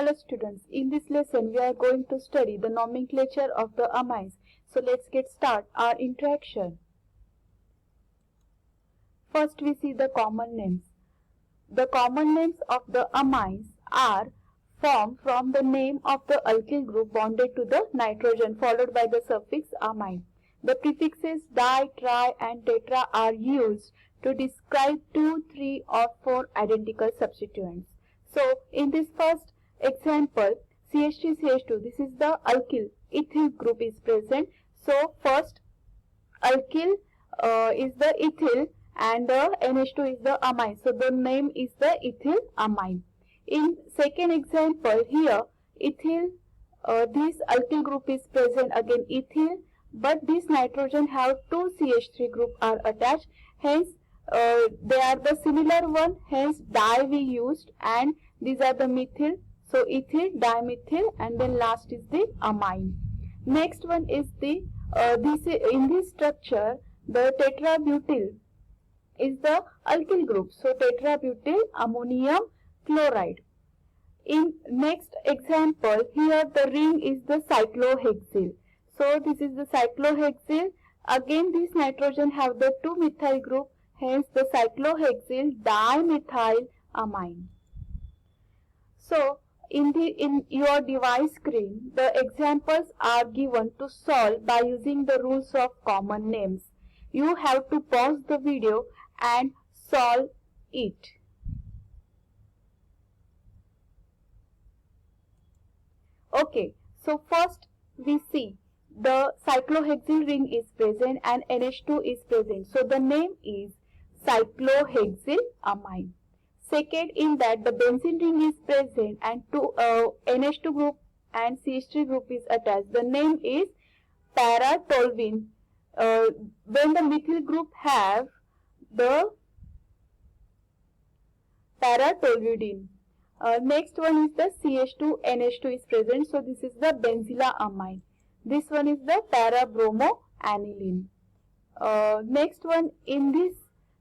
Hello students, in this lesson we are going to study the nomenclature of the amines. So let's get started our interaction. First we see the common names. The common names of the amines are formed from the name of the alkyl group bonded to the nitrogen followed by the suffix amine. The prefixes di, tri and tetra are used to describe 2, 3 or 4 identical substituents. So in this first example, CH3CH2, this is the alkyl, ethyl group is present. So first alkyl is the ethyl and the NH2 is the amine. So the name is the ethyl amine. In second example here, ethyl, this alkyl group is present, again ethyl, but this nitrogen have two CH3 group are attached. Hence they are the similar one. Hence di we used, and these are the methyl. So ethyl, dimethyl, and then last is the amine. Next one is the in this structure the tetrabutyl is the alkyl group. So tetrabutyl ammonium chloride. In next example, here the ring is the cyclohexyl. So this is the cyclohexyl. Again this nitrogen have the two methyl group. Hence the cyclohexyl dimethyl amine. So in your device screen, the examples are given to solve by using the rules of common names. You have to pause the video and solve it. Okay, so first we see the cyclohexyl ring is present and NH2 is present. So the name is cyclohexyl amine. Second, in that the benzene ring is present and two NH2 group and CH3 group is attached. The name is para-toluene. When the methyl group have the para-toluidine. Next one is the CH2 NH2 is present. So this is the benzylamine. This one is the para-bromoaniline. Next one in this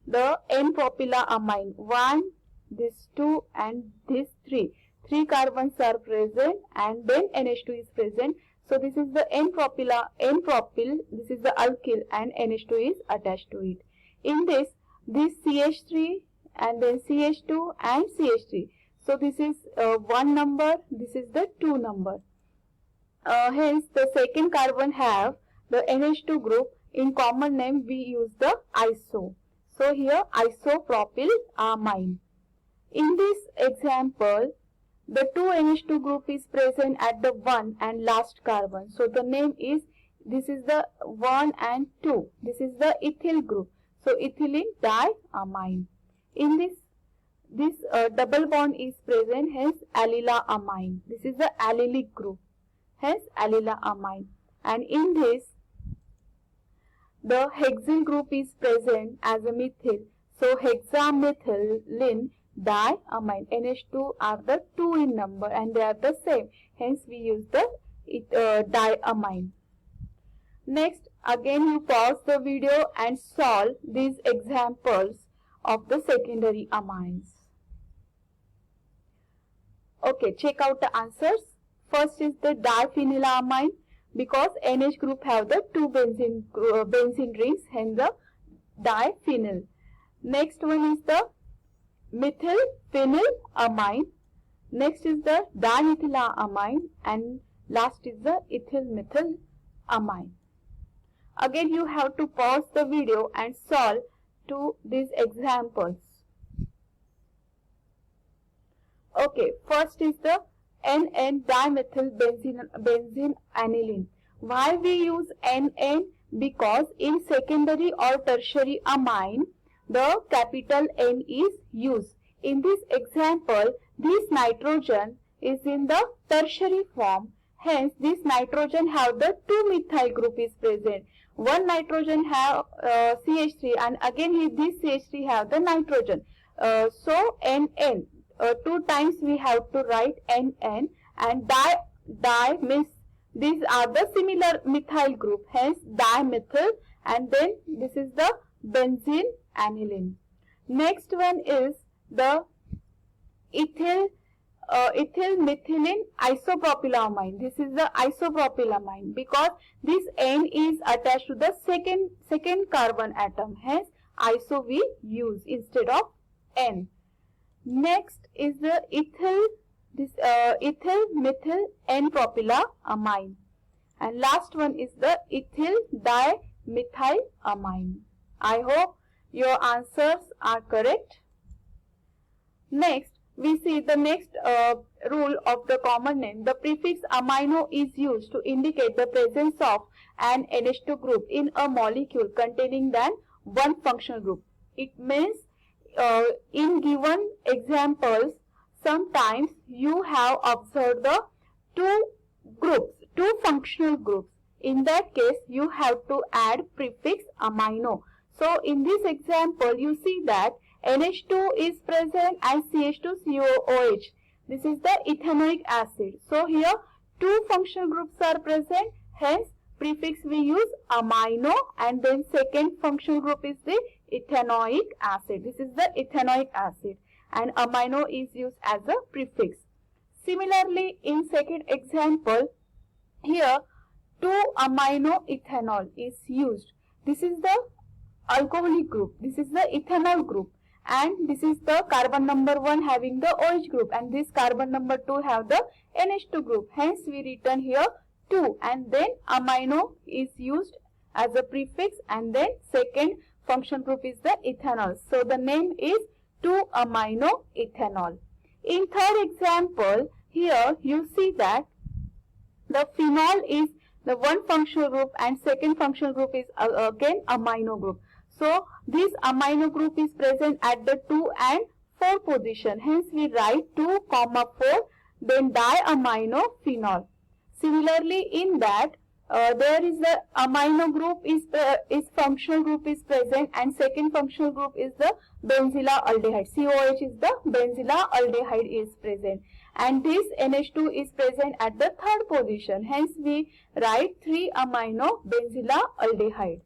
the N-propylamine. 1, this 2 and this 3. 3 carbons are present and then NH2 is present. So this is the N-propyl, this is the alkyl and NH2 is attached to it. In this CH3 and then CH2 and CH3. So this is 1 number, this is the 2 number. Hence the second carbon have the NH2 group. In common name we use the iso. So here isopropylamine. In this example, the 2 NH2 group is present at the 1 and last carbon. So the name is, this is the 1 and 2. This is the ethyl group. So ethylene diamine. In this double bond is present, hence allylamine. This is the allylic group, hence allylamine. And in this, the hexyl group is present as a methyl. So hexamethylene diamine. NH2 are the 2 in number and they are the same. Hence we use the diamine. Next, again you pause the video and solve these examples of the secondary amines. Okay, check out the answers. First is the diphenylamine, because NH group have the 2 benzene rings, hence the diphenyl. Next one is the methylphenylamine. Next is the dimethylamine, and last is the ethylmethylamine. Again you have to pause the video and solve to these examples. Okay, first is the NN dimethyl benzene aniline. Why we use NN? Because in secondary or tertiary amine, the capital N is used. In this example, this nitrogen is in the tertiary form. Hence, this nitrogen have the 2 methyl group is present. One nitrogen have CH3 and again this CH3 have the nitrogen. So, NN. 2 times we have to write NN, and di means these are the similar methyl group, hence dimethyl, and then this is the benzene aniline. Next one is the ethyl ethyl methylene isopropylamine. This is the isopropylamine because this N is attached to the second carbon atom. Hence, iso we use instead of N. Next is the ethyl methyl N-propylamine. And last one is the ethyl dimethylamine. I hope your answers are correct. Next, we see the next rule of the common name. The prefix amino is used to indicate the presence of an NH2 group in a molecule containing than one functional group. It means in given examples, sometimes you have observed the two functional groups. In that case, you have to add prefix amino. So, in this example, you see that NH2 is present and CH2COOH. This is the ethanoic acid. So, here two functional groups are present. Hence, prefix we use amino and then second functional group is the ethanoic acid. This is the ethanoic acid and amino is used as a prefix. Similarly, in second example, here 2-amino ethanol is used. This is the alcoholic group. This is the ethanol group. And this is the carbon number 1 having the OH group and this carbon number 2 have the NH2 group. Hence, we written here 2 and then amino is used as a prefix and then second function group is the ethanol. So, the name is 2-amino ethanol. In third example, here you see that the phenol is the one functional group and second functional group is again amino group. So, this amino group is present at the 2 and 4 position. Hence, we write 2, 4, then diamino phenol. Similarly, in that there is the amino group is functional group is present and second functional group is the benzylaaldehyde. COH is the benzylaaldehyde is present and this NH2 is present at the third position. Hence, we write 3-amino benzylaaldehyde.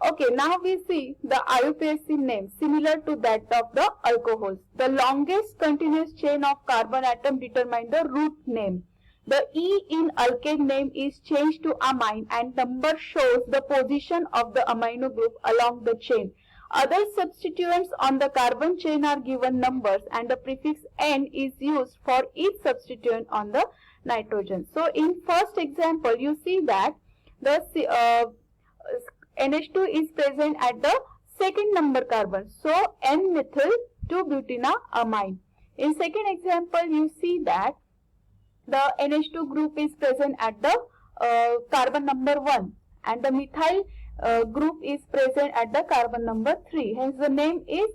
Okay, now we see the IUPAC name similar to that of the alcohols. The longest continuous chain of carbon atom determine the root name. The E in alkane name is changed to amine and number shows the position of the amino group along the chain. Other substituents on the carbon chain are given numbers and the prefix N is used for each substituent on the nitrogen. So, in first example, you see that the NH2 is present at the second number carbon. So, N-methyl 2-butyramine. In second example, you see that the NH2 group is present at the carbon number 1 and the methyl group is present at the carbon number 3. Hence, the name is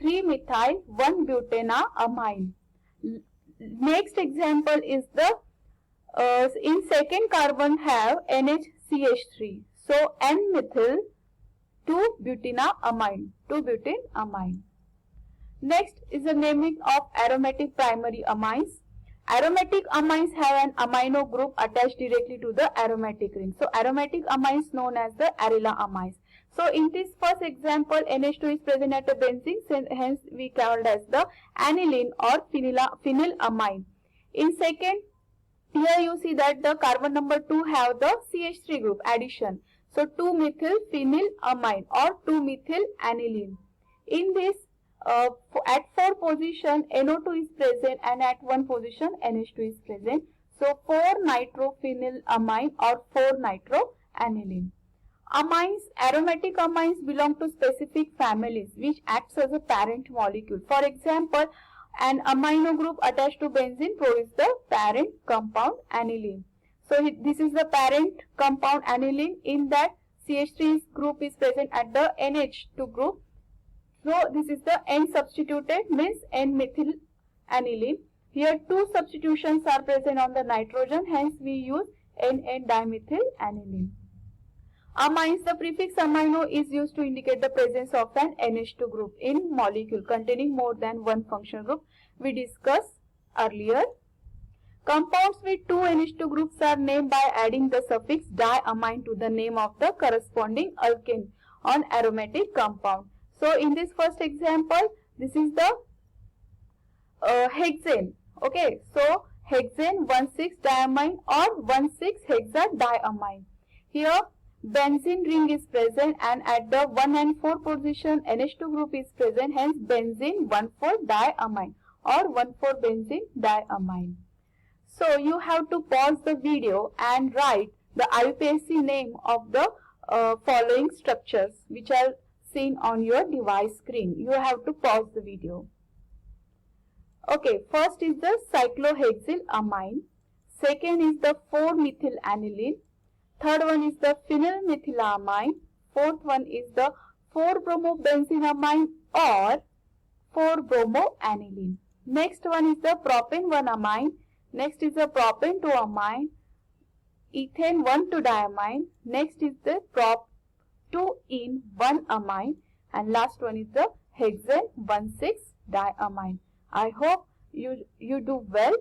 3-methyl-1-butanamine. Next example is the in second carbon have NHCH3. So, N-methyl 2-butanamine. Next is the naming of aromatic primary amines. Aromatic amines have an amino group attached directly to the aromatic ring. So, aromatic amines known as the arilla amines. So, in this first example, NH2 is present at the benzene, hence we called as the aniline or phenylamine. In second, here you see that the carbon number 2 have the CH3 group addition. So, 2-methyl-phenylamine or 2-methyl-aniline. In this, at 4 position NO2 is present and at 1 position NH2 is present. So, 4-nitrophenylamine or 4-nitroaniline. Amines, aromatic amines belong to specific families which acts as a parent molecule. For example, an amino group attached to benzene produces the parent compound aniline. So, this is the parent compound aniline. In that CH3 group is present at the NH2 group. So, this is the N substituted means N-methyl aniline. Here 2 substitutions are present on the nitrogen, hence we use N-dimethyl aniline. Amines, the prefix amino is used to indicate the presence of an NH2 group in molecule containing more than one functional group we discussed earlier. Compounds with 2 NH2 groups are named by adding the suffix diamine to the name of the corresponding alkane on aromatic compound. So, in this first example, this is the hexane. Okay, so hexane 1,6-diamine or 1,6-hexadiamine. Here benzene ring is present and at the 1 and 4 position NH2 group is present, hence benzene 1,4-diamine or 1,4-benzene diamine. So you have to pause the video and write the IUPAC name of the following structures which are seen on your device screen. You have to pause the video. Okay, first is the cyclohexylamine, second is the 4-methyl-aniline, third one is the phenylmethylamine, fourth one is the 4-bromobenzenamine or 4-bromoaniline. Next one is the propane-1-amine, next is the propane-2-amine, ethane 1,2-diamine, next is the prop-2-ene-1-amine and last one is the hexane 1,6-diamine. I hope you do well.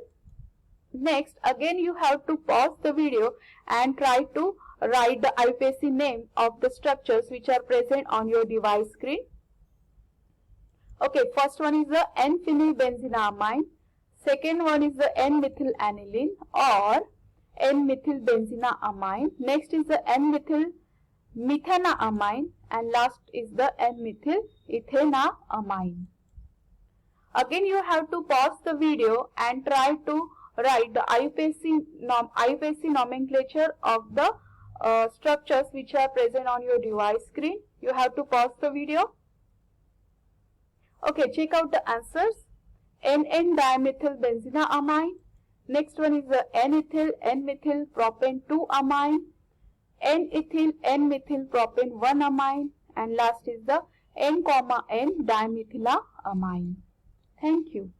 Next, again you have to pause the video and try to write the IUPAC name of the structures which are present on your device screen. Okay, first one is the N-phenylbenzenamine, second one is the N-methyl-aniline or N-methylbenzeneamine, next is the N-methyl-methanamine and last is the N-methyl-ethanamine. Again you have to pause the video and try to write the IUPAC nomenclature of the structures which are present on your device screen. You have to pause the video. Okay, check out the answers. N-N-dimethylbenzeneamine. Next one is the N-ethyl N-methyl propane-2-amine, N-ethyl N-methyl propane-1-amine and last is the N-N dimethylamine. Thank you.